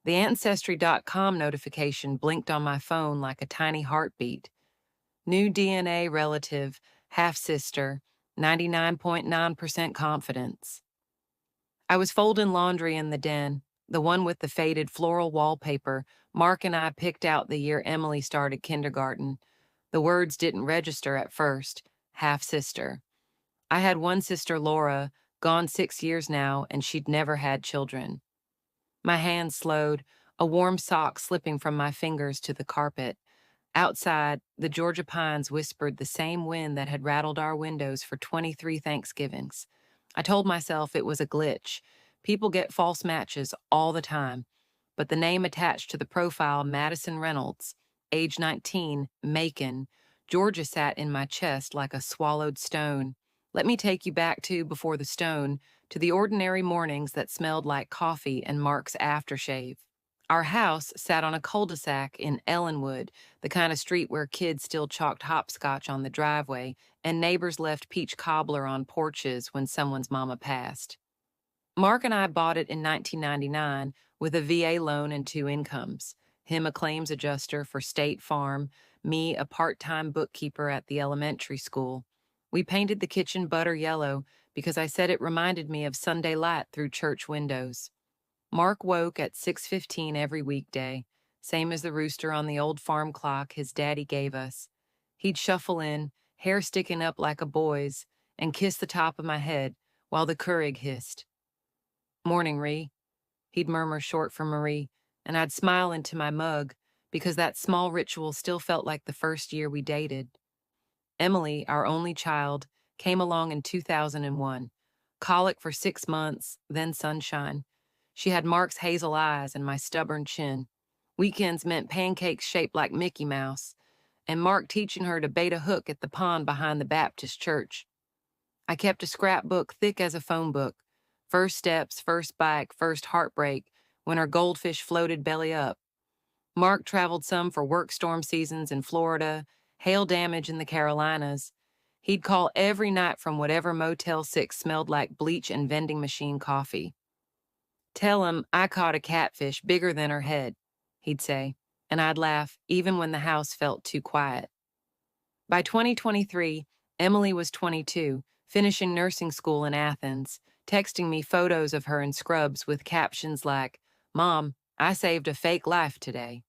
The Ancestry.com notification blinked on my phone like a tiny heartbeat. New DNA relative, half-sister, 99.9% confidence. I was folding laundry in the den, the one with the faded floral wallpaper. Mark and I picked out the year Emily started kindergarten. The words didn't register at first. Half-sister. I had one sister, Laura, gone 6 years now, and she'd never had children. My hand slowed, a warm sock slipping from my fingers to the carpet. Outside, the Georgia pines whispered the same wind that had rattled our windows for 23 Thanksgivings. I told myself it was a glitch. People get false matches all the time. But the name attached to the profile, Madison Reynolds, age 19, Macon, Georgia, sat in my chest like a swallowed stone. Let me take you back to before the stone, to the ordinary mornings that smelled like coffee and Mark's aftershave. Our house sat on a cul-de-sac in Ellenwood, the kind of street where kids still chalked hopscotch on the driveway and neighbors left peach cobbler on porches when someone's mama passed. Mark and I bought it in 1999 with a VA loan and two incomes. Him a claims adjuster for State Farm, me a part-time bookkeeper at the elementary school. We painted the kitchen butter yellow because I said it reminded me of Sunday light through church windows. Mark woke at 6:15 every weekday, same as the rooster on the old farm clock his daddy gave us. He'd shuffle in, hair sticking up like a boy's, and kiss the top of my head while the Keurig hissed. "Morning, Ree," he'd murmur short for Marie, and I'd smile into my mug because that small ritual still felt like the first year we dated. Emily, our only child, came along in 2001. Colic for 6 months, then sunshine. She had Mark's hazel eyes and my stubborn chin. Weekends meant pancakes shaped like Mickey Mouse, and Mark teaching her to bait a hook at the pond behind the Baptist church. I kept a scrapbook thick as a phone book. First steps, first bike, first heartbreak, when her goldfish floated belly up. Mark traveled some for work storm seasons in Florida, hail damage in the Carolinas. He'd call every night from whatever Motel 6 smelled like bleach and vending machine coffee. "Tell him I caught a catfish bigger than her head," he'd say, and I'd laugh even when the house felt too quiet. By 2023, Emily was 22, finishing nursing school in Athens, texting me photos of her in scrubs with captions like, "Mom, I saved a fake life today."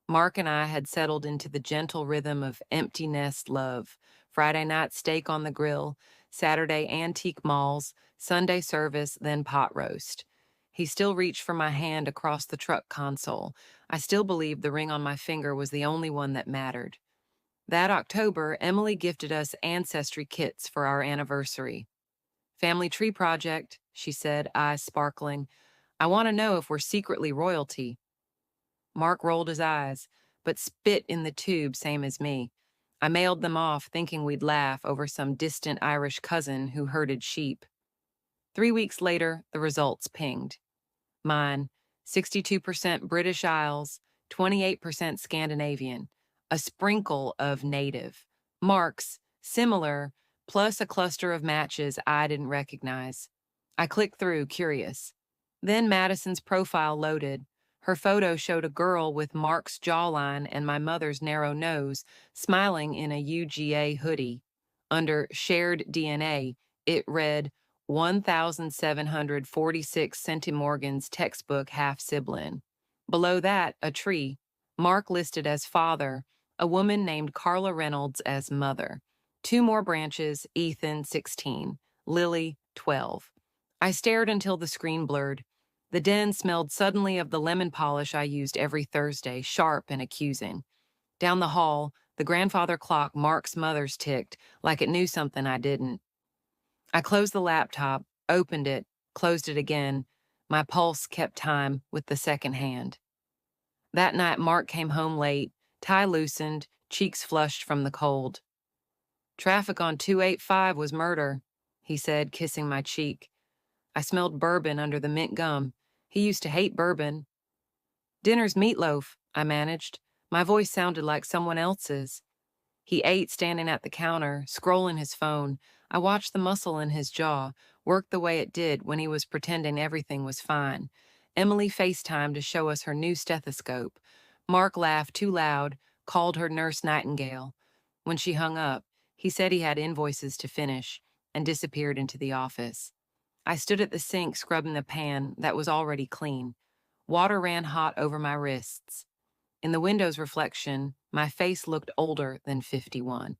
Mark and I had settled into the gentle rhythm of empty nest love. Friday night steak on the grill, Saturday antique malls, Sunday service, then pot roast. He still reached for my hand across the truck console. I still believed the ring on my finger was the only one that mattered. That October, Emily gifted us Ancestry kits for our anniversary. "Family tree project," she said, eyes sparkling. "I want to know if we're secretly royalty." Mark rolled his eyes, but spit in the tube same as me. I mailed them off thinking we'd laugh over some distant Irish cousin who herded sheep. 3 weeks later, the results pinged. Mine, 62% British Isles, 28% Scandinavian, a sprinkle of native. Mark's, similar, plus a cluster of matches I didn't recognize. I clicked through, curious. Then Madison's profile loaded. Her photo showed a girl with Mark's jawline and my mother's narrow nose, smiling in a UGA hoodie. Under Shared DNA, it read, 1,746 Centimorgan's textbook half-sibling. Below that, a tree. Mark listed as father, a woman named Carla Reynolds as mother. Two more branches, Ethan, 16, Lily, 12. I stared until the screen blurred. The den smelled suddenly of the lemon polish I used every Thursday, sharp and accusing. Down the hall, the grandfather clock Mark's mother's ticked, like it knew something I didn't. I closed the laptop, opened it, closed it again. My pulse kept time with the second hand. That night, Mark came home late, tie loosened, cheeks flushed from the cold. "Traffic on 285 was murder," he said, kissing my cheek. I smelled bourbon under the mint gum. He used to hate bourbon. "Dinner's meatloaf," I managed. My voice sounded like someone else's. He ate standing at the counter, scrolling his phone. I watched the muscle in his jaw work the way it did when he was pretending everything was fine. Emily FaceTimed to show us her new stethoscope. Mark laughed too loud, called her Nurse Nightingale. When she hung up, he said he had invoices to finish and disappeared into the office. I stood at the sink scrubbing the pan that was already clean. Water ran hot over my wrists. In the window's reflection, my face looked older than 51.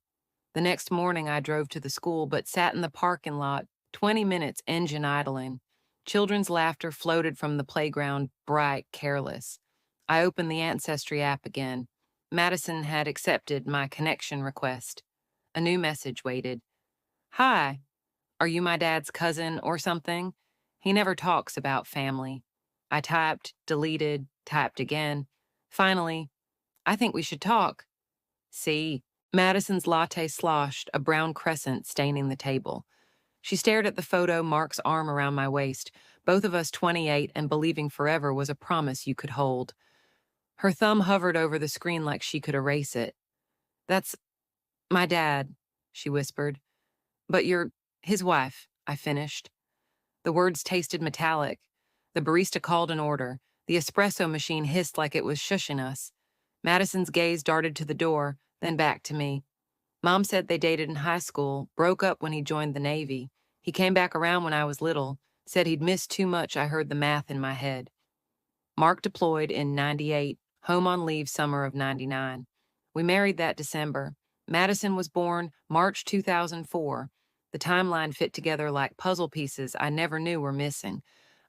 The next morning, I drove to the school but sat in the parking lot, 20 minutes engine idling. Children's laughter floated from the playground, bright, careless. I opened the Ancestry app again. Madison had accepted my connection request. A new message waited. Hi, are you my dad's cousin or something? He never talks about family. I typed, deleted, typed again. Finally, I think we should talk. See, Madison's latte sloshed, a brown crescent staining the table. She stared at the photo, Mark's arm around my waist, both of us 28 and believing forever was a promise you could hold. Her thumb hovered over the screen like she could erase it. That's my dad, she whispered. But you're his wife, I finished. The words tasted metallic. The barista called an order. The espresso machine hissed like it was shushing us. Madison's gaze darted to the door, then back to me. Mom said they dated in high school, broke up when he joined the Navy. He came back around when I was little, said he'd missed too much I heard the math in my head. Mark deployed in 98, home on leave summer of 99. We married that December. Madison was born March 2004. The timeline fit together like puzzle pieces I never knew were missing.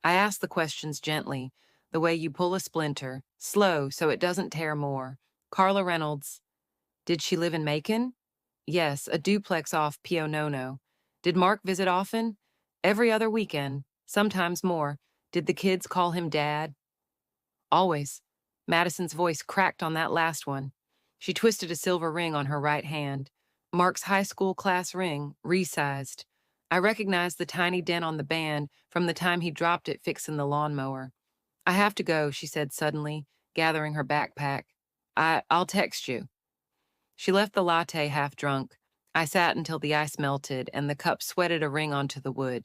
I asked the questions gently, the way you pull a splinter, slow so it doesn't tear more. Carla Reynolds. Did she live in Macon? Yes, a duplex off Pio Nono. Did Mark visit often? Every other weekend, sometimes more. Did the kids call him Dad? Always. Madison's voice cracked on that last one. She twisted a silver ring on her right hand. Mark's high school class ring, resized. I recognized the tiny dent on the band from the time he dropped it fixing the lawnmower. I have to go, she said suddenly, gathering her backpack. I'll text you. She left the latte half drunk. I sat until the ice melted and the cup sweated a ring onto the wood.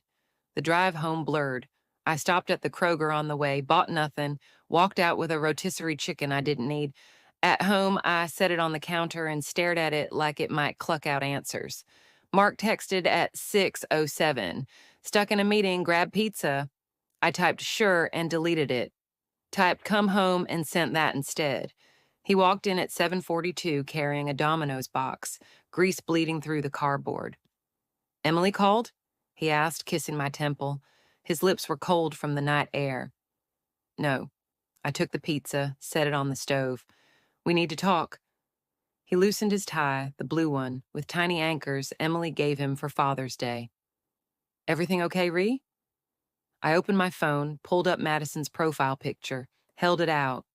The drive home blurred. I stopped at the Kroger on the way, bought nothing, walked out with a rotisserie chicken I didn't need. At home, I set it on the counter and stared at it like it might cluck out answers. Mark texted at 6:07. Stuck in a meeting, grab pizza. I typed sure and deleted it. Typed come home and sent that instead. He walked in at 7:42 carrying a Domino's box, grease bleeding through the cardboard. Emily called? He asked, kissing my temple. His lips were cold from the night air. No. I took the pizza, set it on the stove. We need to talk. He loosened his tie, the blue one, with tiny anchors Emily gave him for Father's Day. Everything okay, Ree? I opened my phone, pulled up Madison's profile picture, held it out.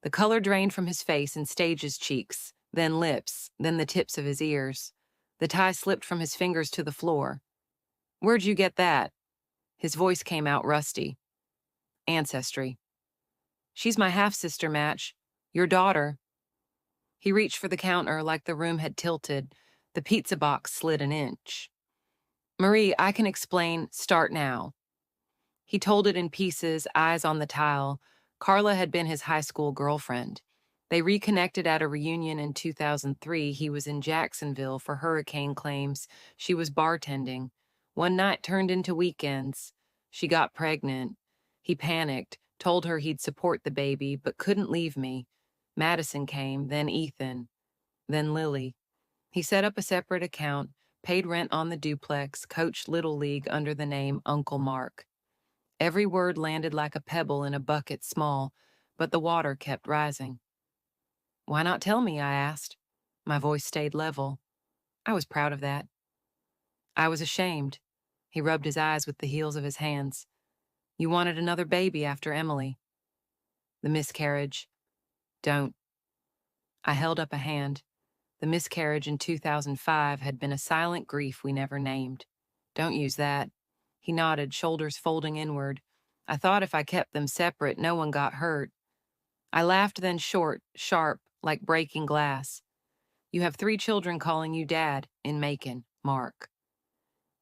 The color drained from his face and staged his cheeks, then lips, then the tips of his ears. The tie slipped from his fingers to the floor. Where'd you get that? His voice came out rusty. Ancestry. She's my half-sister, Match. Your daughter. He reached for the counter like the room had tilted. The pizza box slid an inch. Marie, I can explain. Start now. He told it in pieces, eyes on the tile. Carla had been his high school girlfriend. They reconnected at a reunion in 2003. He was in Jacksonville for hurricane claims. She was bartending. One night turned into weekends. She got pregnant. He panicked, told her he'd support the baby, but couldn't leave me. Madison came, then Ethan, then Lily. He set up a separate account, paid rent on the duplex, coached Little League under the name Uncle Mark. Every word landed like a pebble in a bucket small, but the water kept rising. Why not tell me, I asked. My voice stayed level. I was proud of that. I was ashamed. He rubbed his eyes with the heels of his hands. You wanted another baby after Emily. The miscarriage. Don't. I held up a hand. The miscarriage in 2005 had been a silent grief we never named. Don't use that. He nodded, shoulders folding inward. I thought if I kept them separate, no one got hurt. I laughed then short, sharp, like breaking glass. You have 3 children calling you Dad in Macon, Mark.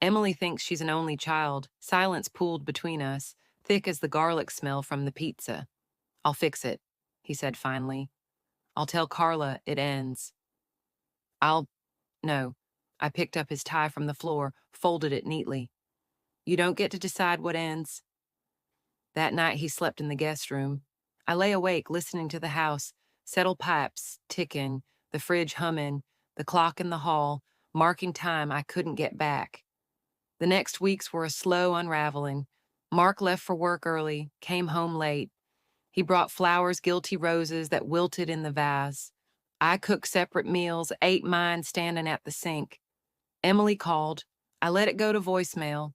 Emily thinks she's an only child. Silence pooled between us. thick as the garlic smell from the pizza. I'll fix it, he said finally. I'll tell Carla it ends. I'll. No. I picked up his tie from the floor, folded it neatly. You don't get to decide what ends. That night he slept in the guest room. I lay awake listening to the house, settle pipes ticking, the fridge humming, the clock in the hall, marking time I couldn't get back. The next weeks were a slow unraveling. Mark left for work early, came home late. He brought flowers, guilty roses that wilted in the vase. I cooked separate meals, ate mine standing at the sink. Emily called. I let it go to voicemail.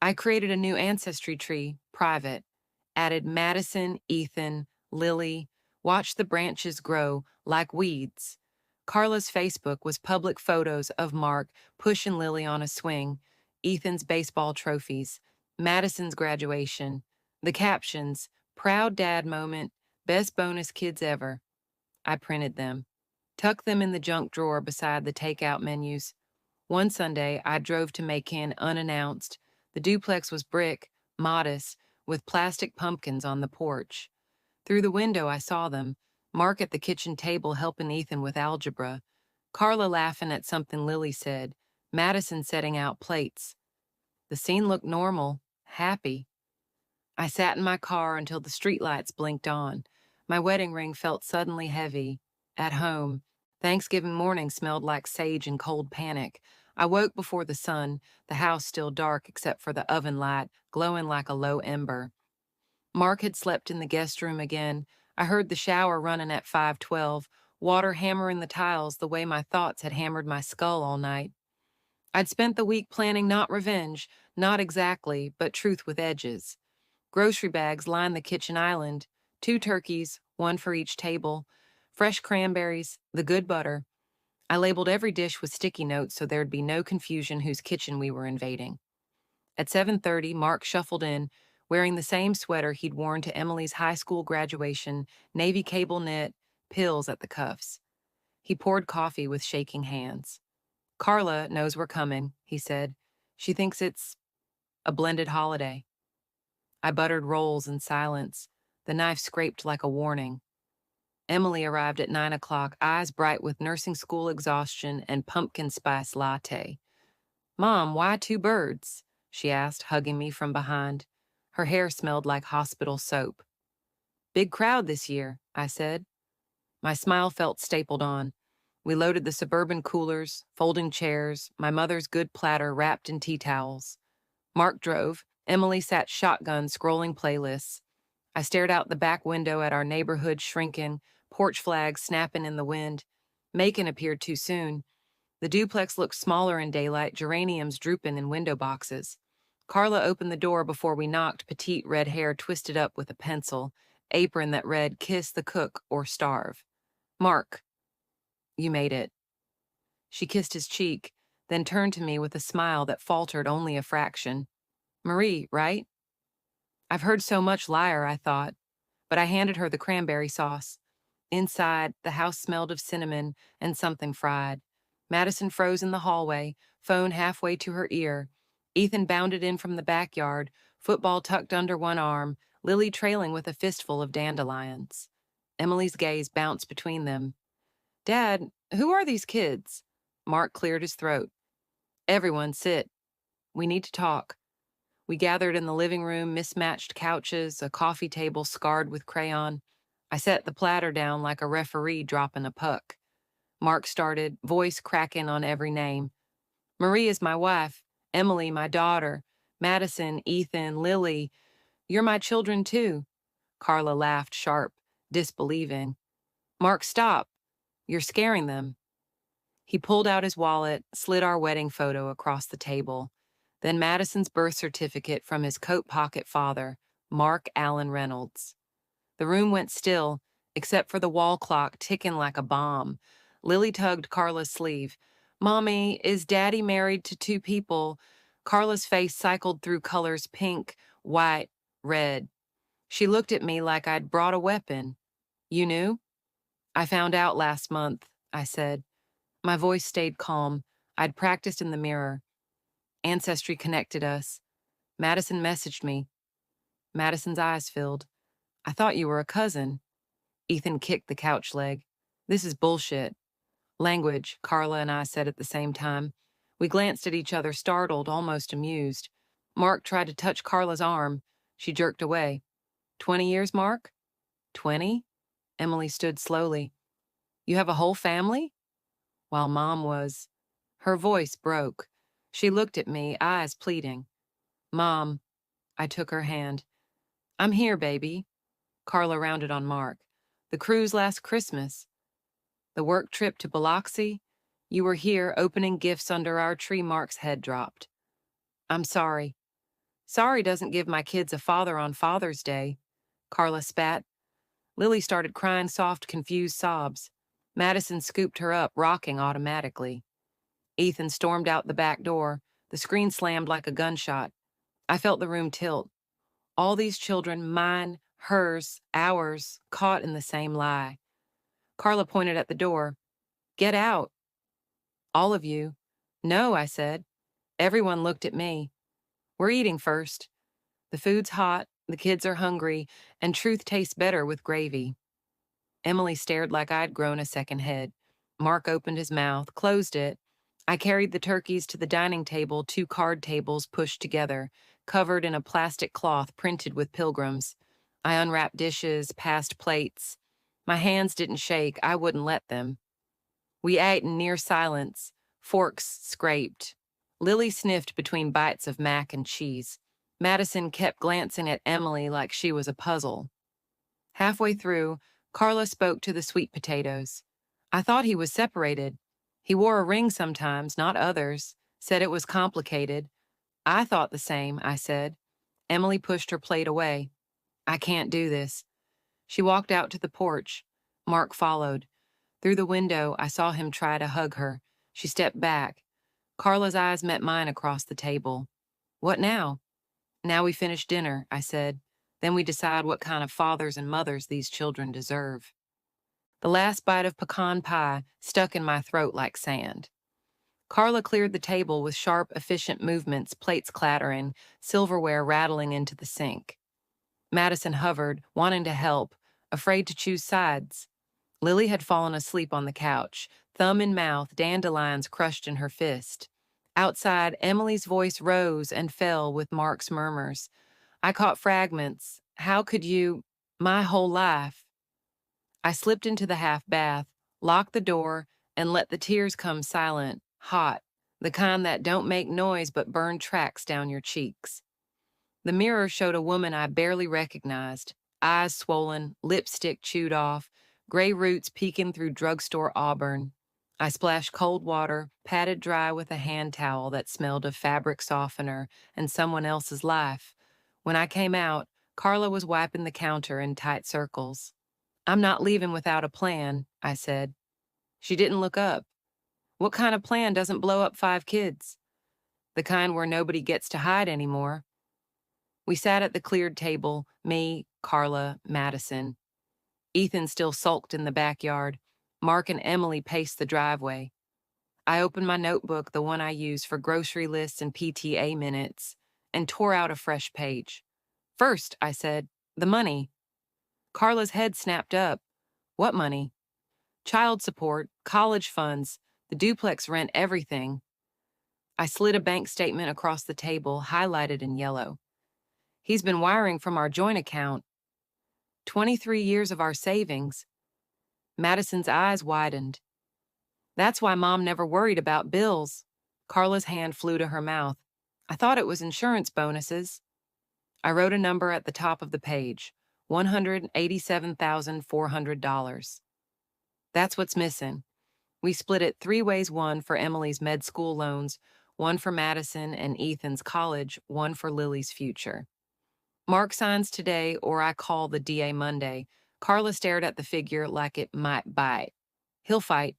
I created a new ancestry tree, private. Added Madison, Ethan, Lily. Watched the branches grow like weeds. Carla's Facebook was public photos of Mark pushing Lily on a swing, Ethan's baseball trophies, Madison's graduation. The captions, proud dad moment, best bonus kids ever. I printed them. Tucked them in the junk drawer beside the takeout menus. One Sunday, I drove to Macon unannounced. The duplex was brick, modest, with plastic pumpkins on the porch. Through the window, I saw them. Mark at the kitchen table helping Ethan with algebra. Carla laughing at something Lily said. Madison setting out plates. The scene looked normal, happy. I sat in my car until the streetlights blinked on. My wedding ring felt suddenly heavy. At home, Thanksgiving morning smelled like sage and cold panic. I woke before the sun, the house still dark except for the oven light, glowing like a low ember. Mark had slept in the guest room again. I heard the shower running at 5:12, water hammering the tiles the way my thoughts had hammered my skull all night. I'd spent the week planning not revenge, not exactly, but truth with edges. Grocery bags lined the kitchen island, 2 turkeys, 1 for each table, fresh cranberries, the good butter. I labeled every dish with sticky notes so there'd be no confusion whose kitchen we were invading. At 7:30, Mark shuffled in, wearing the same sweater he'd worn to Emily's high school graduation, navy cable knit, pills at the cuffs. He poured coffee with shaking hands. Carla knows we're coming, he said. She thinks it's a blended holiday. I buttered rolls in silence. The knife scraped like a warning. Emily arrived at 9 o'clock, eyes bright with nursing school exhaustion and pumpkin spice latte. Mom, why 2 birds? She asked, hugging me from behind. Her hair smelled like hospital soap. Big crowd this year, I said. My smile felt stapled on. We loaded the suburban coolers, folding chairs, my mother's good platter wrapped in tea towels. Mark drove. Emily sat shotgun scrolling playlists. I stared out the back window at our neighborhood shrinking, porch flags snapping in the wind. Macon appeared too soon. The duplex looked smaller in daylight, geraniums drooping in window boxes. Carla opened the door before we knocked, petite red hair twisted up with a pencil, apron that read, "Kiss the cook or starve." Mark, you made it. She kissed his cheek, then turned to me with a smile that faltered only a fraction. Marie, right? I've heard so much liar, I thought, but I handed her the cranberry sauce. Inside, the house smelled of cinnamon and something fried. Madison froze in the hallway, phone halfway to her ear. Ethan bounded in from the backyard, football tucked under one arm, Lily trailing with a fistful of dandelions. Emily's gaze bounced between them. Dad, who are these kids? Mark cleared his throat. Everyone sit. We need to talk. We gathered in the living room, mismatched couches, a coffee table scarred with crayon. I set the platter down like a referee dropping a puck. Mark started, voice cracking on every name. Marie is my wife, Emily my daughter, Madison, Ethan, Lily. You're my children too. Carla laughed sharp, disbelieving. Mark, stop. You're scaring them. He pulled out his wallet, slid our wedding photo across the table. Then Madison's birth certificate from his coat pocket father, Mark Allen Reynolds. The room went still, except for the wall clock ticking like a bomb. Lily tugged Carla's sleeve. Mommy, is Daddy married to 2 people? Carla's face cycled through colors pink, white, red. She looked at me like I'd brought a weapon. You knew? I found out last month, I said. My voice stayed calm. I'd practiced in the mirror. Ancestry connected us. Madison messaged me. Madison's eyes filled. I thought you were a cousin. Ethan kicked the couch leg. This is bullshit. Language, Carla and I said at the same time. We glanced at each other, startled, almost amused. Mark tried to touch Carla's arm. She jerked away. 20 years, Mark? 20? Emily stood slowly. You have a whole family? While Mom was... Her voice broke. She looked at me, eyes pleading. Mom, I took her hand. I'm here, baby. Carla rounded on Mark. The cruise last Christmas. The work trip to Biloxi. You were here opening gifts under our tree. Mark's head dropped. I'm sorry. Sorry doesn't give my kids a father on Father's Day. Carla spat. Lily started crying soft, confused sobs. Madison scooped her up, rocking automatically. Ethan stormed out the back door. The screen slammed like a gunshot. I felt the room tilt. All these children, mine, hers, ours, caught in the same lie. Carla pointed at the door. Get out. All of you. No, I said. Everyone looked at me. We're eating first. The food's hot, the kids are hungry, and truth tastes better with gravy. Emily stared like I'd grown a second head. Mark opened his mouth, closed it. I carried the turkeys to the dining table, 2 card tables pushed together, covered in a plastic cloth printed with pilgrims. I unwrapped dishes, passed plates. My hands didn't shake, I wouldn't let them. We ate in near silence, forks scraped. Lily sniffed between bites of mac and cheese. Madison kept glancing at Emily like she was a puzzle. Halfway through, Carla spoke to the sweet potatoes. I thought he was separated. He wore a ring sometimes, not others, said it was complicated. I thought the same, I said. Emily pushed her plate away. I can't do this. She walked out to the porch. Mark followed. Through the window, I saw him try to hug her. She stepped back. Carla's eyes met mine across the table. What now? Now we finish dinner, I said. Then we decide what kind of fathers and mothers these children deserve. The last bite of pecan pie stuck in my throat like sand. Carla cleared the table with sharp, efficient movements, plates clattering, silverware rattling into the sink. Madison hovered, wanting to help, afraid to choose sides. Lily had fallen asleep on the couch, thumb in mouth, dandelions crushed in her fist. Outside, Emily's voice rose and fell with Mark's murmurs. I caught fragments. How could you? My whole life. I slipped into the half bath, locked the door, and let the tears come silent, hot, the kind that don't make noise but burn tracks down your cheeks. The mirror showed a woman I barely recognized, eyes swollen, lipstick chewed off, gray roots peeking through drugstore auburn. I splashed cold water, patted dry with a hand towel that smelled of fabric softener and someone else's life. When I came out, Carla was wiping the counter in tight circles. I'm not leaving without a plan, I said. She didn't look up. What kind of plan doesn't blow up 5 kids? The kind where nobody gets to hide anymore. We sat at the cleared table, me, Carla, Madison. Ethan still sulked in the backyard. Mark and Emily paced the driveway. I opened my notebook, the one I use for grocery lists and PTA minutes, and tore out a fresh page. First, I said, the money. Carla's head snapped up. What money? Child support, college funds, the duplex rent, everything. I slid a bank statement across the table, highlighted in yellow. He's been wiring from our joint account. 23 years of our savings. Madison's eyes widened. That's why Mom never worried about bills. Carla's hand flew to her mouth. I thought it was insurance bonuses. I wrote a number at the top of the page, $187,400. That's what's missing. We split it 3 ways, 1 for Emily's med school loans, 1 for Madison and Ethan's college, 1 for Lily's future. Mark signs today, or I call the DA Monday. Carla stared at the figure like it might bite. He'll fight.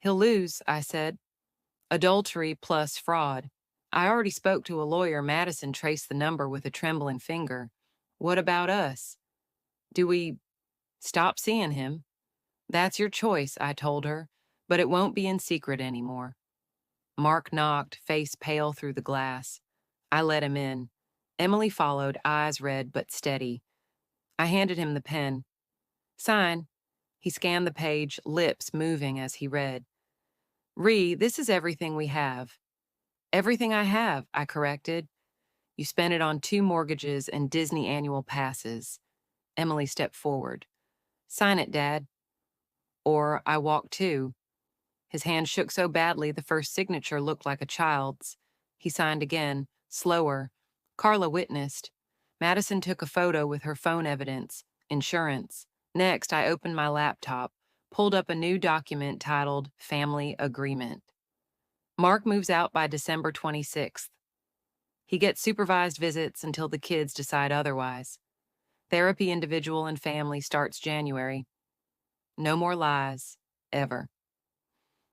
He'll lose, I said. Adultery plus fraud. I already spoke to a lawyer. Madison traced the number with a trembling finger. What about us? Do we stop seeing him? That's your choice, I told her, but it won't be in secret anymore. Mark knocked, face pale through the glass. I let him in. Emily followed, eyes red but steady. I handed him the pen. Sign. He scanned the page, lips moving as he read. This is everything we have. Everything I have, I corrected. You spent it on 2 mortgages and Disney annual passes. Emily stepped forward. Sign it, Dad. Or I walk too. His hand shook so badly the first signature looked like a child's. He signed again, slower. Carla witnessed. Madison took a photo with her phone evidence. Insurance. Next, I opened my laptop, pulled up a new document titled Family Agreement. Mark moves out by December 26th. He gets supervised visits until the kids decide otherwise. Therapy individual and family starts January. No more lies, ever.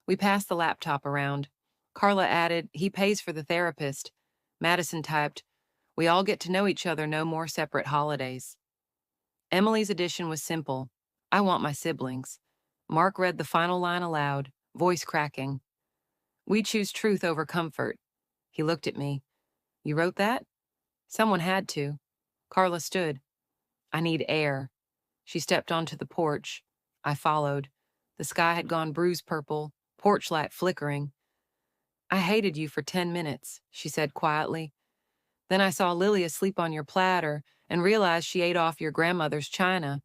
We passed the laptop around. Carla added, he pays for the therapist. Madison typed, we all get to know each other, no more separate holidays. Emily's addition was simple. I want my siblings. Mark read the final line aloud, voice cracking. We choose truth over comfort. He looked at me. You wrote that? Someone had to. Carla stood. I need air. She stepped onto the porch. I followed. The sky had gone bruise purple, porch light flickering. I hated you for 10 minutes, she said quietly. Then I saw Lily asleep on your platter and realized she ate off your grandmother's china.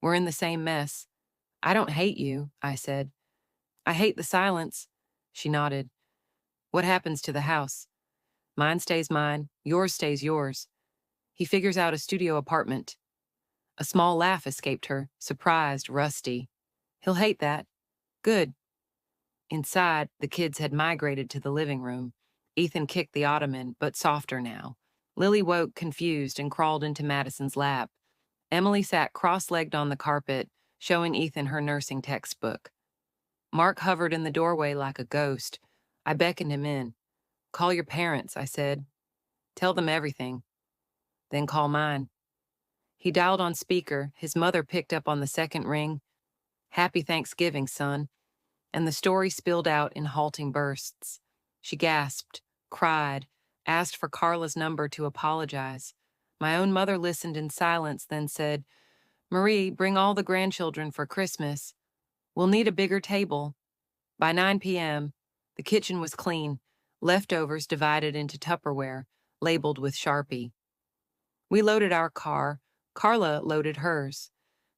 We're in the same mess. I don't hate you, I said. I hate the silence. She nodded. What happens to the house? Mine stays mine, yours stays yours. He figures out a studio apartment. A small laugh escaped her, surprised, rusty. He'll hate that. Good. Inside, the kids had migrated to the living room. Ethan kicked the ottoman, but softer now. Lily woke, confused, and crawled into Madison's lap. Emily sat cross-legged on the carpet, showing Ethan her nursing textbook. Mark hovered in the doorway like a ghost. I beckoned him in. Call your parents, I said. Tell them everything. Then call mine. He dialed on speaker. His mother picked up on the second ring. Happy Thanksgiving, son. And the story spilled out in halting bursts. She gasped, cried, asked for Carla's number to apologize. My own mother listened in silence, then said, Marie, bring all the grandchildren for Christmas. We'll need a bigger table. By 9 p.m., the kitchen was clean, leftovers divided into Tupperware, labeled with Sharpie. We loaded our car. Carla loaded hers.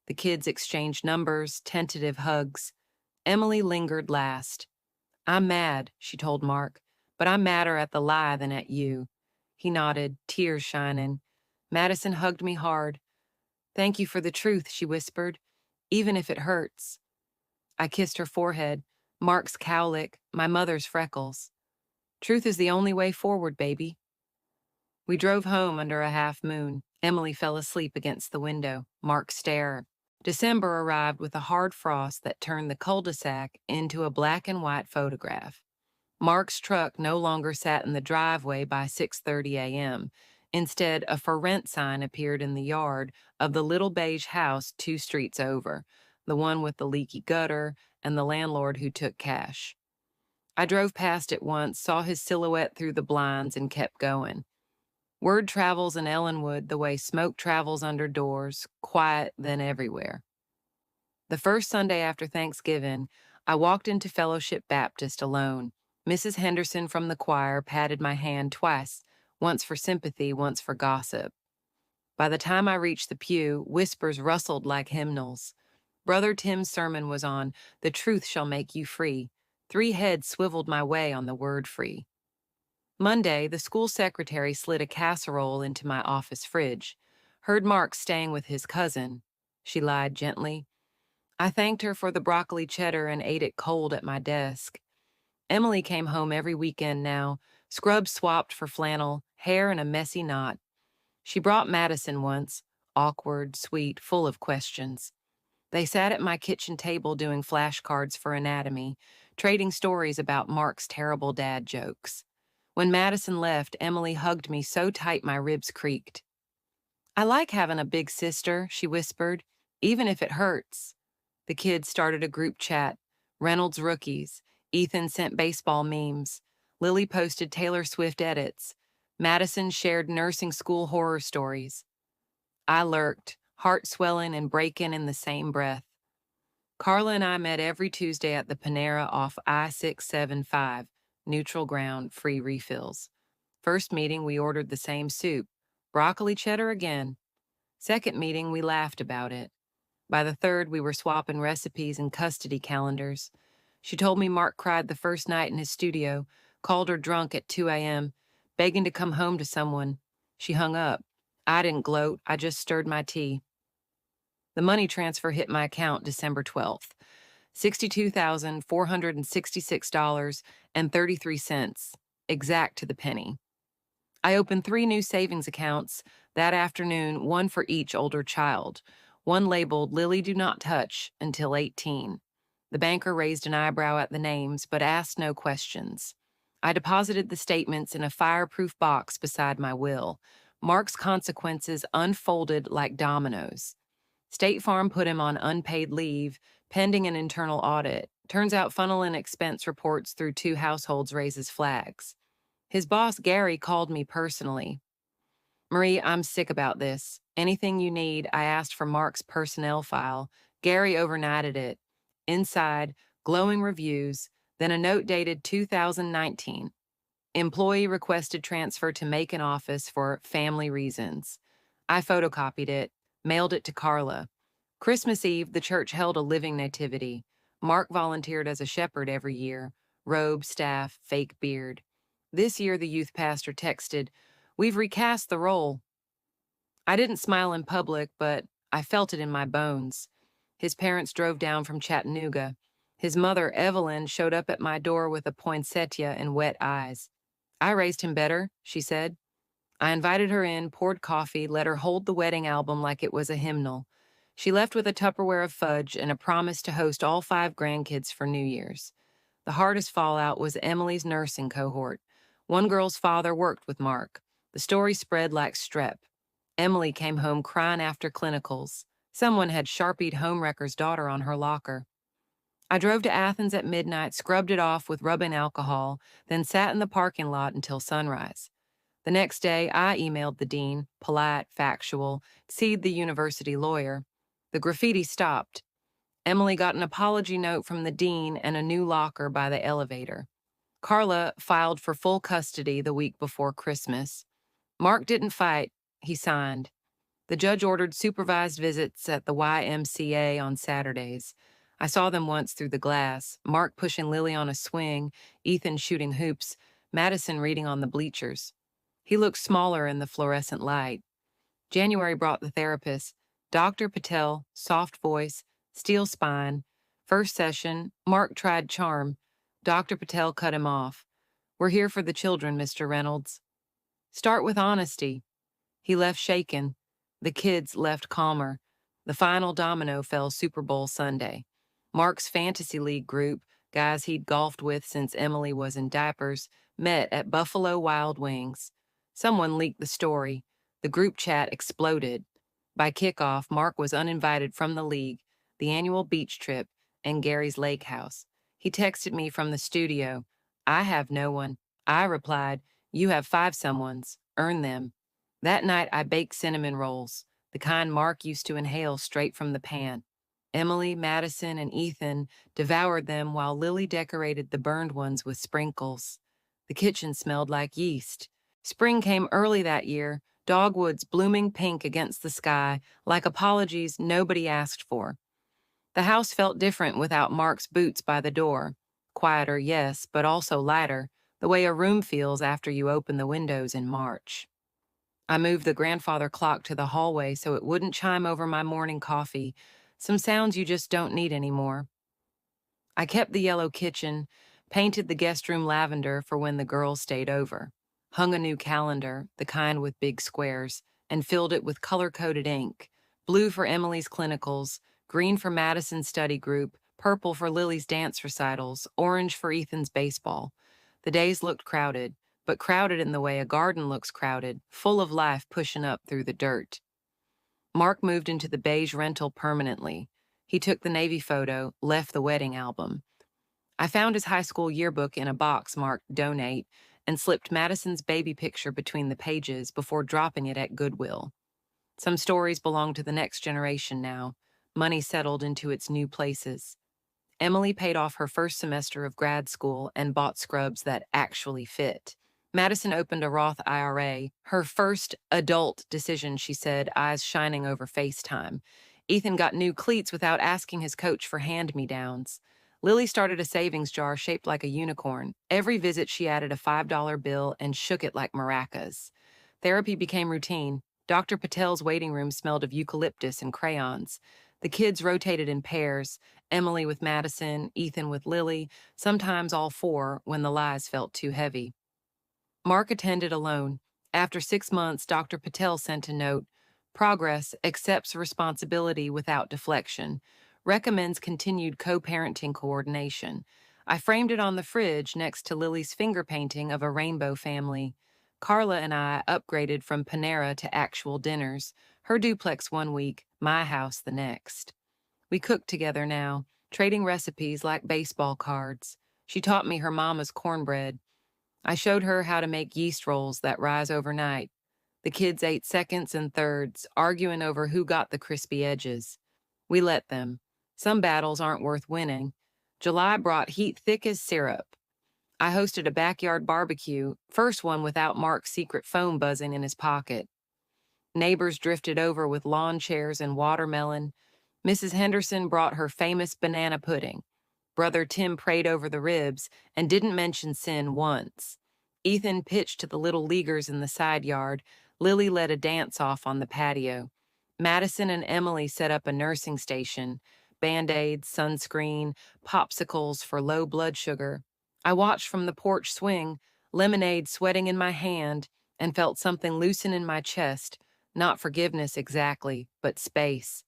The kids exchanged numbers, tentative hugs. Emily lingered last. I'm mad, she told Mark, but I'm madder at the lie than at you. He nodded, tears shining. Madison hugged me hard. Thank you for the truth, she whispered, even if it hurts. I kissed her forehead, Mark's cowlick, my mother's freckles. Truth is the only way forward, baby. We drove home under a half moon. Emily fell asleep against the window. Mark stared. December arrived with a hard frost that turned the cul-de-sac into a black and white photograph. Mark's truck no longer sat in the driveway by 6:30 a.m. Instead, a for rent sign appeared in the yard of the little beige house 2 streets over, the one with the leaky gutter and the landlord who took cash. I drove past it once, saw his silhouette through the blinds, and kept going. Word travels in Ellenwood the way smoke travels under doors, quiet then everywhere. The first Sunday after Thanksgiving, I walked into Fellowship Baptist alone. Mrs. Henderson from the choir patted my hand twice, once for sympathy, once for gossip. By the time I reached the pew, whispers rustled like hymnals. Brother Tim's sermon was on, The Truth Shall Make You Free. 3 heads swiveled my way on the word free. Monday, the school secretary slid a casserole into my office fridge. Heard Mark staying with his cousin. She lied gently. I thanked her for the broccoli cheddar and ate it cold at my desk. Emily came home every weekend now, scrubs swapped for flannel, hair in a messy knot. She brought Madison once, awkward, sweet, full of questions. They sat at my kitchen table doing flashcards for anatomy, trading stories about Mark's terrible dad jokes. When Madison left, Emily hugged me so tight my ribs creaked. I like having a big sister, she whispered, even if it hurts. The kids started a group chat. Reynolds rookies. Ethan sent baseball memes. Lily posted Taylor Swift edits. Madison shared nursing school horror stories. I lurked, heart swelling and breaking in the same breath. Carla and I met every Tuesday at the Panera off I-675, neutral ground, free refills. First meeting, we ordered the same soup, broccoli cheddar again. Second meeting, we laughed about it. By the third, we were swapping recipes and custody calendars. She told me Mark cried the first night in his studio, called her drunk at 2 a.m., begging to come home to someone. She hung up. I didn't gloat, I just stirred my tea. The money transfer hit my account December 12th. $62,466.33, exact to the penny. I opened 3 new savings accounts that afternoon, one for each older child. One labeled Lily Do Not Touch until 18. The banker raised an eyebrow at the names, but asked no questions. I deposited the statements in a fireproof box beside my will. Mark's consequences unfolded like dominoes. State Farm put him on unpaid leave, pending an internal audit. Turns out funneling expense reports through 2 households raises flags. His boss, Gary, called me personally. Marie, I'm sick about this. Anything you need, I asked for Mark's personnel file. Gary overnighted it. Inside, glowing reviews, then a note dated 2019. Employee requested transfer to Macon office for family reasons. I photocopied it, mailed it to Carla. Christmas Eve, the church held a living nativity. Mark volunteered as a shepherd every year. Robe, staff, fake beard. This year, the youth pastor texted, "We've recast the role." I didn't smile in public, but I felt it in my bones. His parents drove down from Chattanooga. His mother, Evelyn, showed up at my door with a poinsettia and wet eyes. "I raised him better," she said. I invited her in, poured coffee, let her hold the wedding album like it was a hymnal. She left with a Tupperware of fudge and a promise to host all 5 grandkids for New Year's. The hardest fallout was Emily's nursing cohort. One girl's father worked with Mark. The story spread like strep. Emily came home crying after clinicals. Someone had Sharpied homewrecker's daughter on her locker. I drove to Athens at midnight, scrubbed it off with rubbing alcohol, then sat in the parking lot until sunrise. The next day, I emailed the dean, polite, factual, C'd the university lawyer. The graffiti stopped. Emily got an apology note from the dean and a new locker by the elevator. Carla filed for full custody the week before Christmas. Mark didn't fight, he signed. The judge ordered supervised visits at the YMCA on Saturdays. I saw them once through the glass, Mark pushing Lily on a swing, Ethan shooting hoops, Madison reading on the bleachers. He looked smaller in the fluorescent light. January brought the therapist, Dr. Patel, soft voice, steel spine. First session, Mark tried charm. Dr. Patel cut him off. "We're here for the children, Mr. Reynolds." "Start with honesty." He left shaken. The kids left calmer. The final domino fell Super Bowl Sunday. Mark's fantasy league group, guys he'd golfed with since Emily was in diapers, met at Buffalo Wild Wings. Someone leaked the story. The group chat exploded. By kickoff, Mark was uninvited from the league, the annual beach trip, and Gary's lake house. He texted me from the studio. "I have no one." I replied, "You have 5 someones. Earn them." That night, I baked cinnamon rolls, the kind Mark used to inhale straight from the pan. Emily, Madison, and Ethan devoured them while Lily decorated the burned ones with sprinkles. The kitchen smelled like yeast. Spring came early that year, dogwoods blooming pink against the sky, like apologies nobody asked for. The house felt different without Mark's boots by the door. Quieter, yes, but also lighter, the way a room feels after you open the windows in March. I moved the grandfather clock to the hallway so it wouldn't chime over my morning coffee, some sounds you just don't need anymore. I kept the yellow kitchen, painted the guest room lavender for when the girls stayed over, hung a new calendar, the kind with big squares, and filled it with color-coded ink, blue for Emily's clinicals, green for Madison's study group, purple for Lily's dance recitals, orange for Ethan's baseball. The days looked crowded, but crowded in the way a garden looks crowded, full of life pushing up through the dirt. Mark moved into the beige rental permanently. He took the Navy photo, left the wedding album. I found his high school yearbook in a box marked "Donate" and slipped Madison's baby picture between the pages before dropping it at Goodwill. Some stories belong to the next generation now. Money settled into its new places. Emily paid off her first semester of grad school and bought scrubs that actually fit. Madison opened a Roth IRA, her first adult decision, she said, eyes shining over FaceTime. Ethan got new cleats without asking his coach for hand-me-downs. Lily started a savings jar shaped like a unicorn. Every visit, she added a $5 bill and shook it like maracas. Therapy became routine. Dr. Patel's waiting room smelled of eucalyptus and crayons. The kids rotated in pairs, Emily with Madison, Ethan with Lily, sometimes all four when the lies felt too heavy. Mark attended alone. After 6 months, Dr. Patel sent a note. Progress, accepts responsibility without deflection, recommends continued co-parenting coordination. I framed it on the fridge next to Lily's finger painting of a rainbow family. Carla and I upgraded from Panera to actual dinners, her duplex 1 week, my house the next. We cook together now, trading recipes like baseball cards. She taught me her mama's cornbread. I showed her how to make yeast rolls that rise overnight. The kids ate seconds and thirds, arguing over who got the crispy edges. We let them. Some battles aren't worth winning. July brought heat thick as syrup. I hosted a backyard barbecue, first one without Mark's secret phone buzzing in his pocket. Neighbors drifted over with lawn chairs and watermelon. Mrs. Henderson brought her famous banana pudding. Brother Tim prayed over the ribs and didn't mention sin once. Ethan pitched to the little leaguers in the side yard. Lily led a dance-off on the patio. Madison and Emily set up a nursing station. Band-aids, sunscreen, popsicles for low blood sugar. I watched from the porch swing, lemonade sweating in my hand, and felt something loosen in my chest. Not forgiveness exactly, but space.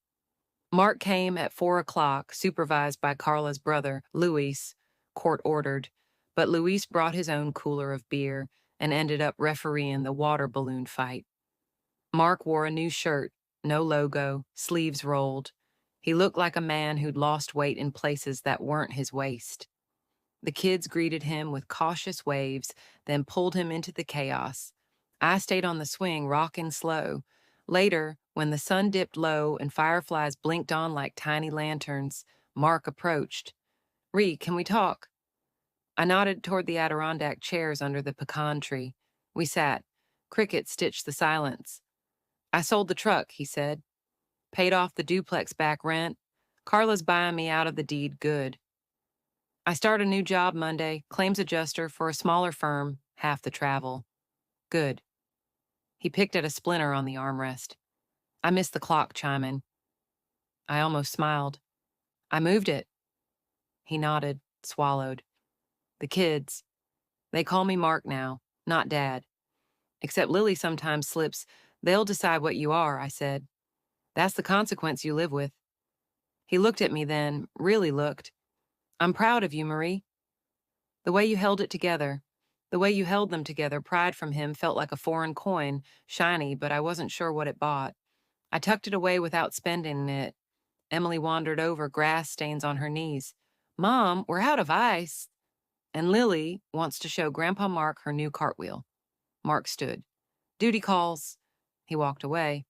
Mark came at 4 o'clock, supervised by Carla's brother, Luis, court-ordered, but Luis brought his own cooler of beer and ended up refereeing the water balloon fight. Mark wore a new shirt, no logo, sleeves rolled. He looked like a man who'd lost weight in places that weren't his waist. The kids greeted him with cautious waves, then pulled him into the chaos. I stayed on the swing, rocking slow. Later, when the sun dipped low and fireflies blinked on like tiny lanterns, Mark approached. "Ree, can we talk?" I nodded toward the Adirondack chairs under the pecan tree. We sat. Crickets stitched the silence. "I sold the truck," he said. "Paid off the duplex back rent. Carla's buying me out of the deed good. I start a new job Monday, claims adjuster for a smaller firm, half the travel. Good." He picked at a splinter on the armrest. I missed the clock chiming. I almost smiled. "I moved it." He nodded, swallowed. "The kids. They call me Mark now, not Dad. Except Lily sometimes slips, 'They'll decide what you are,' I said. 'That's the consequence you live with.'" He looked at me then, really looked. "I'm proud of you, Marie. The way you held it together. The way you held them together." Pride from him felt like a foreign coin, shiny, but I wasn't sure what it bought. I tucked it away without spending it. Emily wandered over, grass stains on her knees. "Mom, we're out of ice." And Lily wants to show Grandpa Mark her new cartwheel. Mark stood. "Duty calls." He walked away.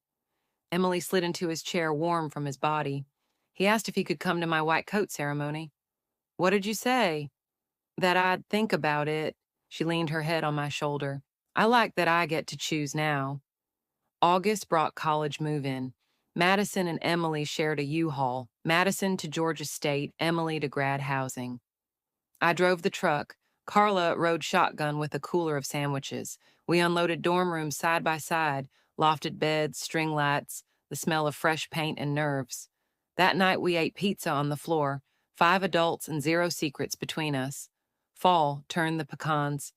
Emily slid into his chair, warm from his body. He asked if he could come to my white coat ceremony. "What did you say?" "That I'd think about it." She leaned her head on my shoulder. "I like that I get to choose now." August brought college move-in. Madison and Emily shared a U-Haul. Madison to Georgia State, Emily to grad housing. I drove the truck. Carla rode shotgun with a cooler of sandwiches. We unloaded dorm rooms side by side, lofted beds, string lights, the smell of fresh paint and nerves. That night we ate pizza on the floor, 5 adults and 0 secrets between us. Fall turned the pecans.